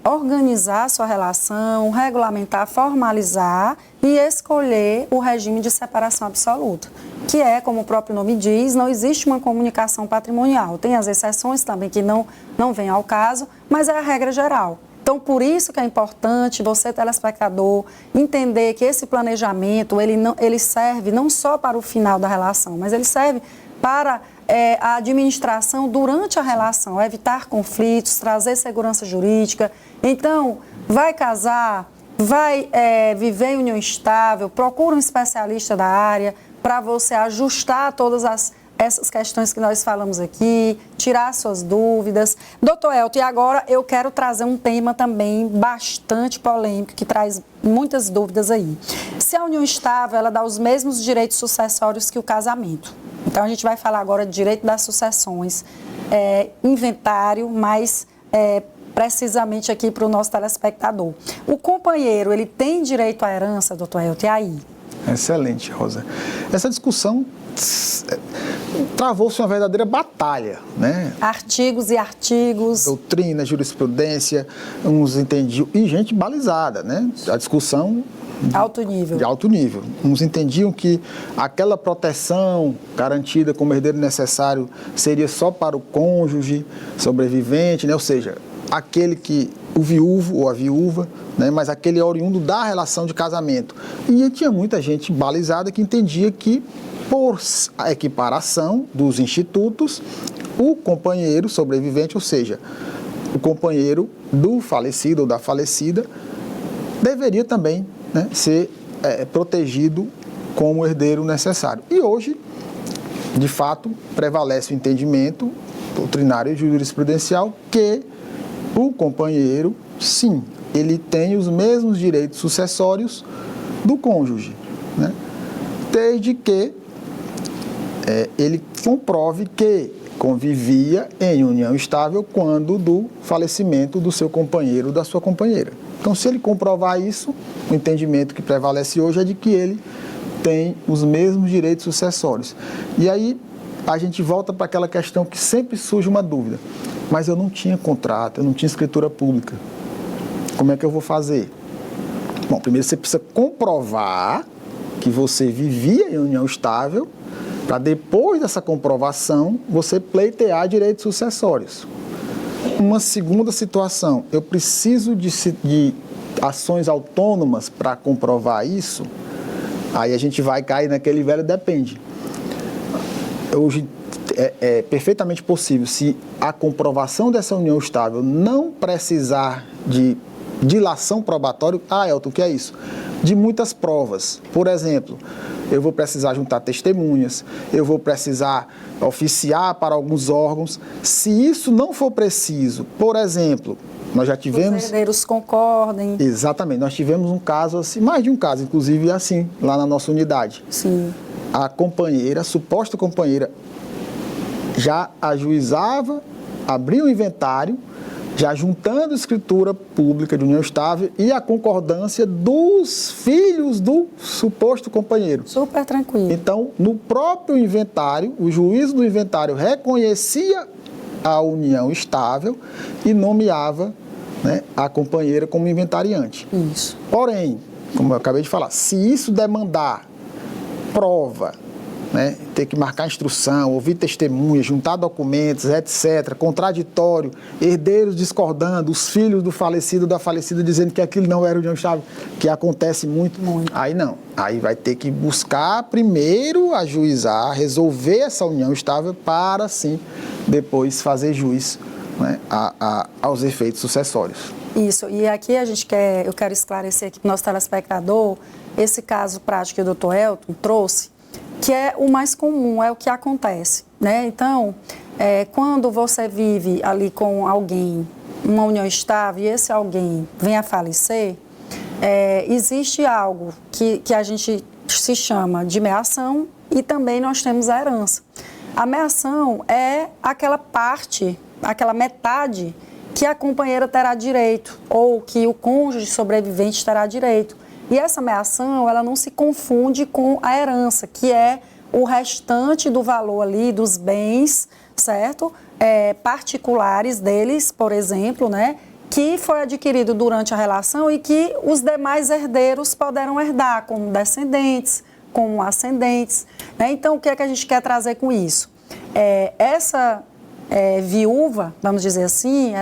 organizar a sua relação, regulamentar, formalizar e escolher o regime de separação absoluta, que é, como o próprio nome diz, não existe uma comunicação patrimonial. Tem as exceções também que não vêm ao caso, mas é a regra geral. Então, por isso que é importante você, telespectador, entender que esse planejamento, ele serve não só para o final da relação, mas ele serve para a administração durante a relação, evitar conflitos, trazer segurança jurídica. Então, vai casar, vai viver em união estável, procura um especialista da área para você ajustar todas essas questões que nós falamos aqui, tirar suas dúvidas. Doutor Elton, e agora eu quero trazer um tema também bastante polêmico, que traz muitas dúvidas aí. Se a união estável, ela dá os mesmos direitos sucessórios que o casamento. Então, a gente vai falar agora de direito das sucessões, inventário, mas precisamente aqui para o nosso telespectador. O companheiro, ele tem direito à herança, doutor Elton, e aí? Excelente, Rosa. Essa discussão travou-se uma verdadeira batalha, né? Artigos e artigos. Doutrina, jurisprudência, uns entendiam, e gente balizada, né? A discussão alto nível. De alto nível. Uns entendiam que aquela proteção garantida como herdeiro necessário seria só para o cônjuge sobrevivente, né? Ou seja, aquele que, o viúvo ou a viúva, né? Mas aquele oriundo da relação de casamento. E tinha muita gente balizada que entendia que, por a equiparação dos institutos, o companheiro sobrevivente, ou seja, o companheiro do falecido ou da falecida, deveria também, né, ser protegido como herdeiro necessário. E hoje, de fato, prevalece o entendimento doutrinário e jurisprudencial que o companheiro, sim, ele tem os mesmos direitos sucessórios do cônjuge, né? Desde que ele comprove que convivia em união estável quando do falecimento do seu companheiro ou da sua companheira. Então, se ele comprovar isso, o entendimento que prevalece hoje é de que ele tem os mesmos direitos sucessórios. E aí a gente volta para aquela questão que sempre surge uma dúvida. Mas eu não tinha contrato, eu não tinha escritura pública. Como é que eu vou fazer? Bom, primeiro você precisa comprovar que você vivia em união estável, para depois dessa comprovação você pleitear direitos sucessórios. Uma segunda situação, eu preciso de ações autônomas para comprovar isso, aí a gente vai cair naquele velho depende. Hoje é perfeitamente possível, se a comprovação dessa união estável não precisar de dilação probatória. Elton, o que é isso? De muitas provas. Por exemplo, eu vou precisar juntar testemunhas, eu vou precisar oficiar para alguns órgãos. Se isso não for preciso, por exemplo, nós já tivemos... Os herdeiros concordem. Exatamente, nós tivemos um caso assim, mais de um caso, inclusive assim, lá na nossa unidade. Sim. A companheira, a suposta companheira, já ajuizava, abria o inventário, já juntando escritura pública de união estável e a concordância dos filhos do suposto companheiro. Super tranquilo. Então, no próprio inventário, o juiz do inventário reconhecia a união estável e nomeava, né, a companheira como inventariante. Isso. Porém, como eu acabei de falar, se isso demandar prova, né, ter que marcar instrução, ouvir testemunhas, juntar documentos, etc., contraditório, herdeiros discordando, os filhos do falecido ou da falecida dizendo que aquilo não era união estável, que acontece muito. Aí não. Aí vai ter que buscar primeiro ajuizar, resolver essa união estável para, sim, depois fazer juiz, né, aos efeitos sucessórios. Isso. E aqui eu quero esclarecer aqui para o nosso telespectador esse caso prático que o doutor Elton trouxe, que é o mais comum, é o que acontece, né? Então, quando você vive ali com alguém, uma união estável, e esse alguém vem a falecer, existe algo que a gente se chama de meação e também nós temos a herança. A meação é aquela parte, aquela metade que a companheira terá direito ou que o cônjuge sobrevivente terá direito. E essa meação, ela não se confunde com a herança, que é o restante do valor ali dos bens, certo? Particulares deles, por exemplo, né? Que foi adquirido durante a relação e que os demais herdeiros poderão herdar, como descendentes, como ascendentes, né? Então, o que é que a gente quer trazer com isso? Essa viúva, vamos dizer assim,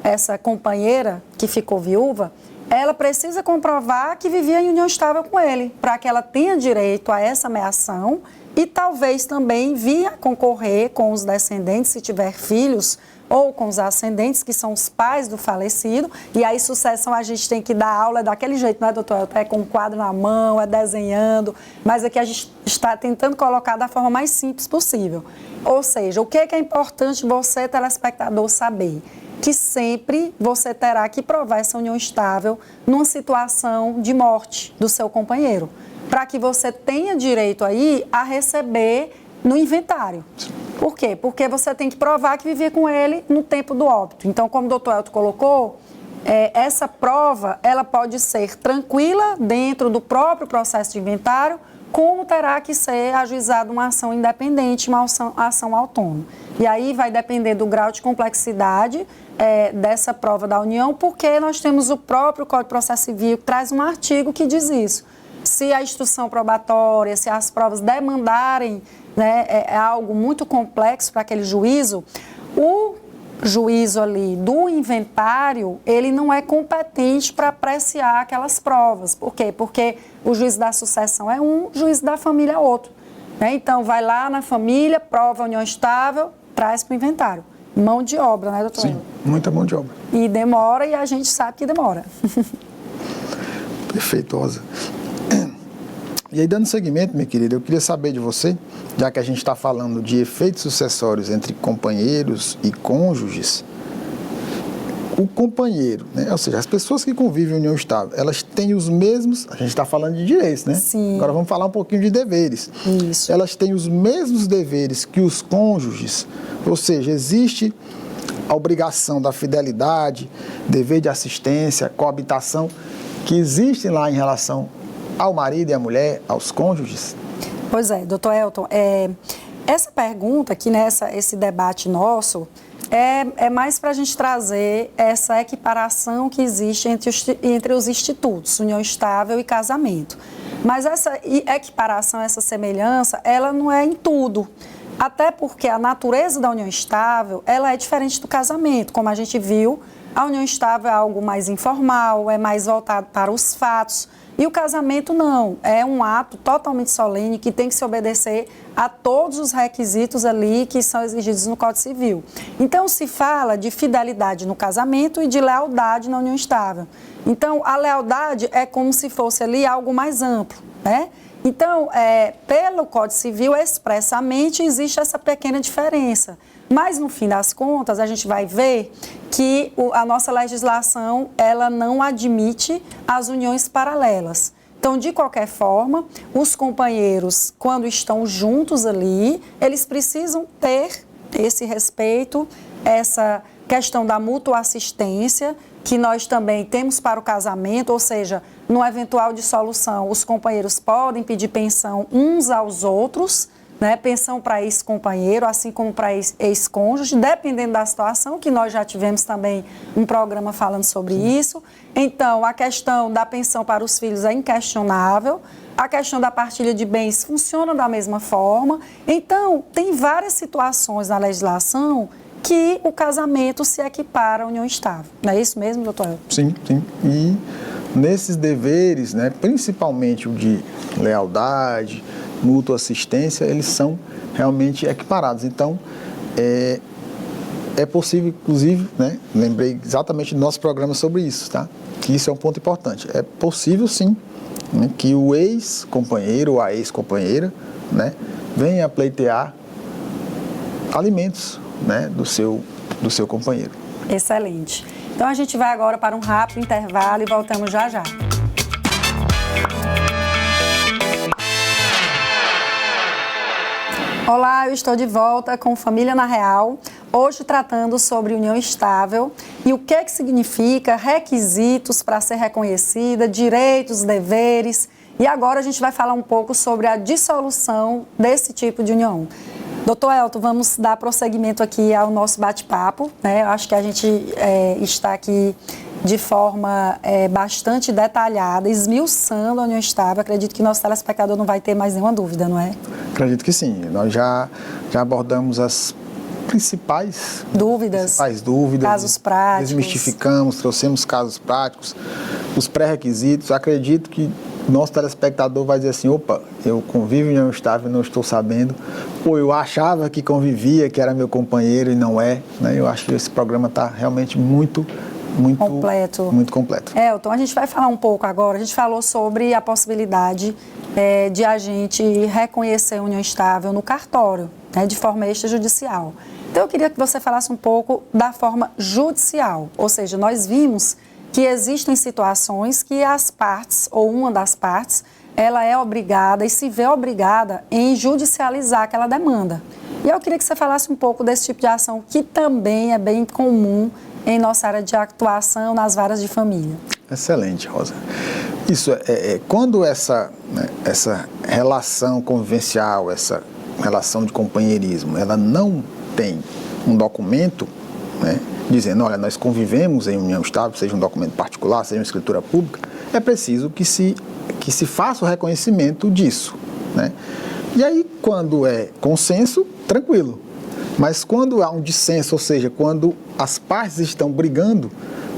essa companheira que ficou viúva, ela precisa comprovar que vivia em união estável com ele, para que ela tenha direito a essa meação e talvez também vir a concorrer com os descendentes, se tiver filhos, ou com os ascendentes, que são os pais do falecido. E aí, sucessão, a gente tem que dar aula daquele jeito, não é, doutor? É com um quadro na mão, é desenhando, mas aqui a gente está tentando colocar da forma mais simples possível. Ou seja, o que é importante você, telespectador, saber? Que sempre você terá que provar essa união estável numa situação de morte do seu companheiro, para que você tenha direito aí a receber no inventário. Por quê? Porque você tem que provar que vivia com ele no tempo do óbito. Então, como o doutor Elton colocou, essa prova ela pode ser tranquila dentro do próprio processo de inventário, como terá que ser ajuizada uma ação independente, uma ação autônoma. E aí vai depender do grau de complexidade dessa prova da união, porque nós temos o próprio Código de Processo Civil que traz um artigo que diz isso. Se a instrução probatória, se as provas demandarem, né, algo muito complexo para aquele juízo, o juízo ali do inventário, ele não é competente para apreciar aquelas provas. Por quê? Porque o juízo da sucessão é um, o juízo da família é outro, né? Então, vai lá na família, prova a união estável, traz para o inventário. Mão de obra, né, doutor? Sim, muita mão de obra. E demora, e a gente sabe que demora. Perfeito, Rosa. E aí, dando seguimento, minha querida, eu queria saber de você, já que a gente está falando de efeitos sucessórios entre companheiros e cônjuges, o companheiro, né? Ou seja, as pessoas que convivem em união estável, elas têm os mesmos, a gente está falando de direitos, né? Sim. Agora vamos falar um pouquinho de deveres. Isso. Elas têm os mesmos deveres que os cônjuges, ou seja, existe a obrigação da fidelidade, dever de assistência, coabitação, que existem lá em relação ao marido e à mulher, aos cônjuges? Pois é, doutor Elton, essa pergunta aqui, né, esse debate nosso, é mais para a gente trazer essa equiparação que existe entre os institutos, união estável e casamento. Mas essa equiparação, essa semelhança, ela não é em tudo. Até porque a natureza da união estável, ela é diferente do casamento. Como a gente viu, a união estável é algo mais informal, é mais voltado para os fatos. E o casamento não, é um ato totalmente solene que tem que se obedecer a todos os requisitos ali que são exigidos no Código Civil. Então, se fala de fidelidade no casamento e de lealdade na união estável. Então, a lealdade é como se fosse ali algo mais amplo, né? Então, pelo Código Civil, expressamente, existe essa pequena diferença. Mas, no fim das contas, a gente vai ver que a nossa legislação, ela não admite as uniões paralelas. Então, de qualquer forma, os companheiros, quando estão juntos ali, eles precisam ter esse respeito, essa questão da mútua assistência, que nós também temos para o casamento, ou seja, numa eventual dissolução, os companheiros podem pedir pensão uns aos outros, né? Pensão para ex-companheiro, assim como para ex-cônjuge, dependendo da situação, que nós já tivemos também um programa falando sobre isso. Então, a questão da pensão para os filhos é inquestionável, a questão da partilha de bens funciona da mesma forma. Então, tem várias situações na legislação que o casamento se equipara à união estável. Não é isso mesmo, doutor? Sim, sim. E nesses deveres, né, principalmente o de lealdade, mútua assistência, eles são realmente equiparados. Então, é possível, inclusive, né, lembrei exatamente do nosso programa sobre isso, tá? Que isso é um ponto importante. É possível, sim, né, que o ex-companheiro ou a ex-companheira, né, venha a pleitear alimentos, né, do seu companheiro. Excelente. Então a gente vai agora para um rápido intervalo e voltamos já já. Olá, eu estou de volta com Família na Real, hoje tratando sobre união estável e o que significa, requisitos para ser reconhecida, direitos, deveres, e agora a gente vai falar um pouco sobre a dissolução desse tipo de união. Doutor Elton, vamos dar prosseguimento aqui ao nosso bate-papo, né? Eu acho que a gente está aqui de forma bastante detalhada, esmiuçando a união estável. Acredito que nosso telespectador não vai ter mais nenhuma dúvida, não é? Acredito que sim. Nós já abordamos as principais dúvidas, casos práticos. Desmistificamos, trouxemos casos práticos, os pré-requisitos. Acredito que nosso telespectador vai dizer assim, opa, eu convivo em união estável e não estou sabendo, ou eu achava que convivia, que era meu companheiro e não é, né? Eu acho que esse programa está realmente muito completo. Elton, a gente vai falar um pouco agora, a gente falou sobre a possibilidade de a gente reconhecer a união estável no cartório, né, de forma extrajudicial. Então eu queria que você falasse um pouco da forma judicial, ou seja, nós vimos que existem situações que as partes, ou uma das partes, ela é obrigada e se vê obrigada em judicializar aquela demanda. E eu queria que você falasse um pouco desse tipo de ação, que também é bem comum em nossa área de atuação nas varas de família. Excelente, Rosa. Isso quando essa relação convivencial, essa relação de companheirismo, ela não tem um documento, né, dizendo, olha, nós convivemos em união estável, seja um documento particular, seja uma escritura pública, é preciso que se faça o reconhecimento disso, né? E aí, quando é consenso, tranquilo. Mas quando há um dissenso, ou seja, quando as partes estão brigando,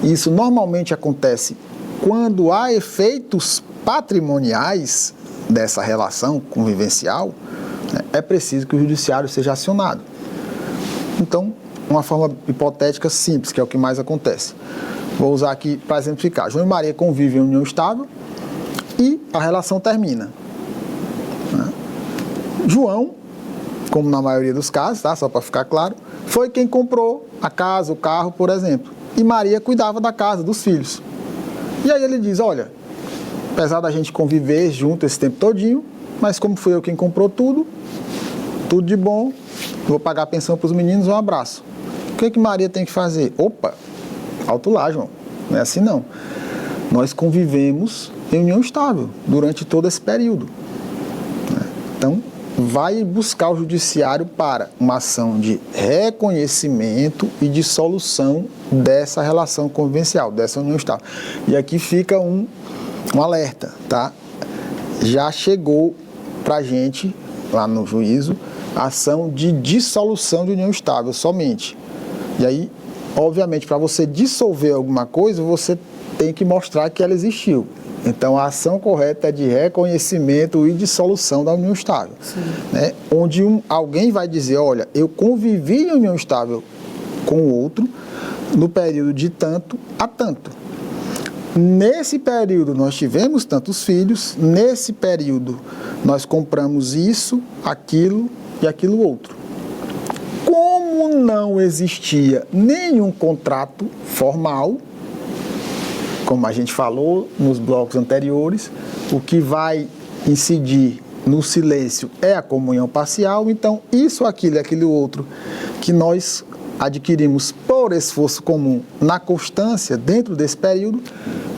e isso normalmente acontece quando há efeitos patrimoniais dessa relação convivencial, né, é preciso que o judiciário seja acionado. Então, uma forma hipotética simples, que é o que mais acontece. Vou usar aqui para exemplificar. João e Maria convivem em união estável, e a relação termina. Né? João, como na maioria dos casos, tá? Só para ficar claro, foi quem comprou a casa, o carro, por exemplo. E Maria cuidava da casa, dos filhos. E aí ele diz, olha, apesar da gente conviver junto esse tempo todinho, mas como fui eu quem comprou tudo de bom, vou pagar a pensão para os meninos, um abraço. O que Maria tem que fazer? Opa, alto lá, João. Não é assim não. Nós convivemos em união estável durante todo esse período. Então, vai buscar o judiciário para uma ação de reconhecimento e de solução dessa relação convivencial, dessa união estável. E aqui fica um alerta, tá? Já chegou pra gente, lá no juízo, a ação de dissolução de união estável somente. E aí, obviamente, para você dissolver alguma coisa, você tem que mostrar que ela existiu. Então, a ação correta é de reconhecimento e dissolução da união estável. Né? Onde alguém vai dizer, olha, eu convivi em união estável com o outro no período de tanto a tanto. Nesse período, nós tivemos tantos filhos, nesse período, nós compramos isso, aquilo e aquilo outro. Como não existia nenhum contrato formal, como a gente falou nos blocos anteriores, o que vai incidir no silêncio é a comunhão parcial, então isso, aquilo e aquilo outro que nós adquirimos por esforço comum na constância dentro desse período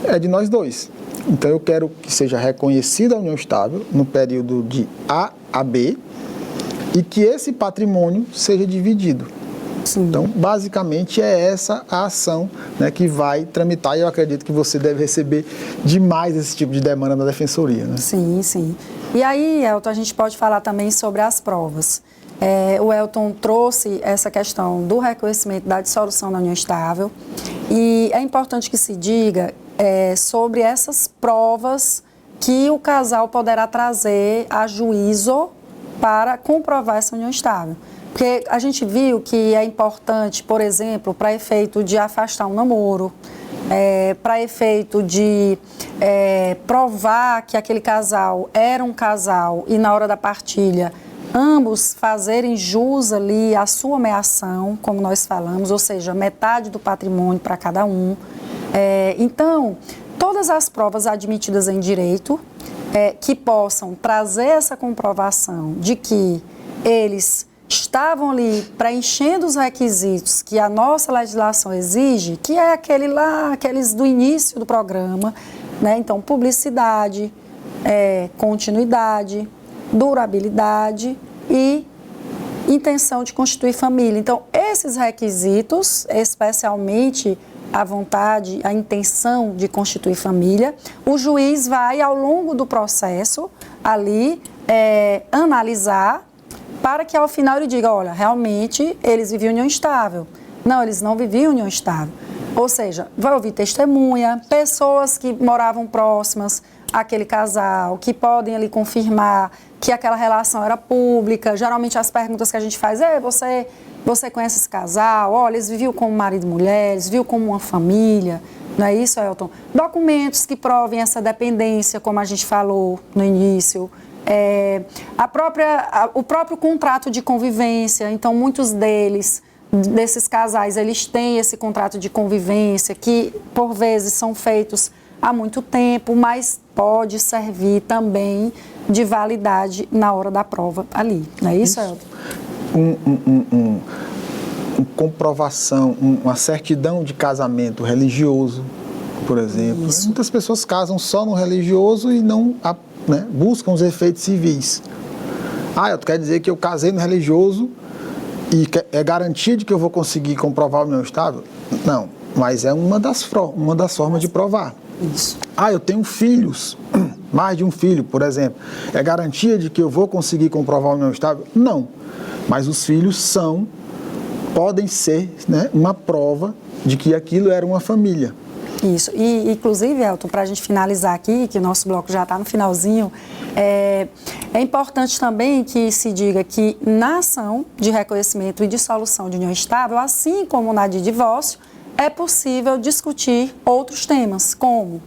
é de nós dois. Então eu quero que seja reconhecida a união estável no período de A a B e que esse patrimônio seja dividido. Sim. Então, basicamente, é essa a ação, né, que vai tramitar, e eu acredito que você deve receber demais esse tipo de demanda na defensoria. Né? Sim, sim. E aí, Elton, a gente pode falar também sobre as provas. O Elton trouxe essa questão do reconhecimento da dissolução da união estável, e é importante que se diga sobre essas provas que o casal poderá trazer a juízo para comprovar essa união estável. Porque a gente viu que é importante, por exemplo, para efeito de afastar um namoro, para efeito de provar que aquele casal era um casal e na hora da partilha ambos fazerem jus ali a sua meação, como nós falamos, ou seja, metade do patrimônio para cada um. Então, todas as provas admitidas em direito que possam trazer essa comprovação de que eles estavam ali preenchendo os requisitos que a nossa legislação exige, que é aqueles do início do programa, né? Então, publicidade, continuidade, durabilidade e intenção de constituir família. Então, esses requisitos, especialmente a vontade, a intenção de constituir família, o juiz vai, ao longo do processo, ali, analisar para que ao final ele diga, olha, realmente eles viviam união estável. Não, eles não viviam união estável. Ou seja, vai ouvir testemunha, pessoas que moravam próximas àquele casal, que podem ali confirmar que aquela relação era pública. Geralmente as perguntas que a gente faz você conhece esse casal? Olha, eles viviam como marido e mulher, eles viviam como uma família. Não é isso, Elton? Documentos que provem essa dependência, como a gente falou no início. O próprio contrato de convivência. Então, muitos desses casais, eles têm esse contrato de convivência que, por vezes, são feitos há muito tempo, mas pode servir também de validade na hora da prova ali. Não é isso, Elton? Comprovação, uma certidão de casamento religioso, por exemplo. Isso. Muitas pessoas casam só no religioso e não buscam os efeitos civis. Quer dizer que eu casei no religioso e é garantia de que eu vou conseguir comprovar o meu estado? Não, mas é uma das formas de provar. Isso. Eu tenho filhos, mais de um filho, por exemplo. É garantia de que eu vou conseguir comprovar o meu estado? Não, mas os filhos podem ser, uma prova de que aquilo era uma família. Isso, e inclusive, Elton, para a gente finalizar aqui, que o nosso bloco já está no finalzinho, é importante também que se diga que na ação de reconhecimento e dissolução de união estável, assim como na de divórcio, é possível discutir outros temas, como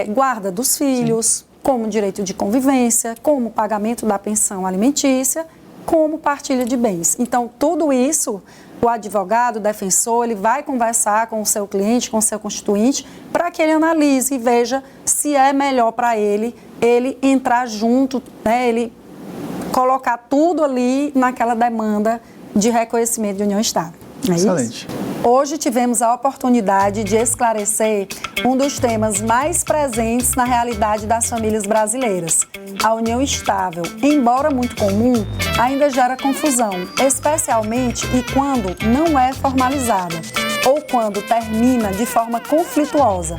guarda dos filhos, como direito de convivência, como pagamento da pensão alimentícia, como partilha de bens. Então, tudo isso, o advogado, o defensor, ele vai conversar com o seu cliente, com o seu constituinte, para que ele analise e veja se é melhor para ele entrar junto, né, ele colocar tudo ali naquela demanda de reconhecimento de união estável. É Excelente. Isso? Hoje tivemos a oportunidade de esclarecer um dos temas mais presentes na realidade das famílias brasileiras. A união estável, embora muito comum, ainda gera confusão, especialmente e quando não é formalizada ou quando termina de forma conflituosa.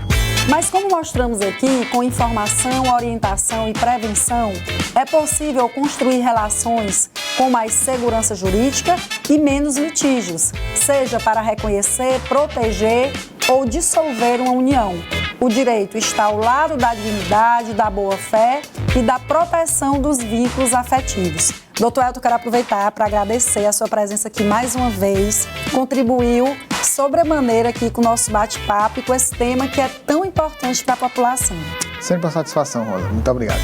Mas como mostramos aqui, com informação, orientação e prevenção, é possível construir relações com mais segurança jurídica e menos litígios, seja para reconhecer, proteger ou dissolver uma união. O direito está ao lado da dignidade, da boa-fé e da proteção dos vínculos afetivos. Doutor Elton, quero aproveitar para agradecer a sua presença aqui mais uma vez, contribuiu sobremaneira aqui com o nosso bate-papo e com esse tema que é tão importante para a população. Sempre uma satisfação, Rosa. Muito obrigado.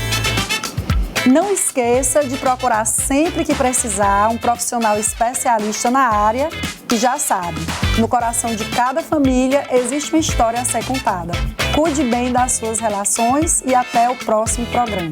Não esqueça de procurar sempre que precisar um profissional especialista na área que já sabe, no coração de cada família existe uma história a ser contada. Cuide bem das suas relações e até o próximo programa.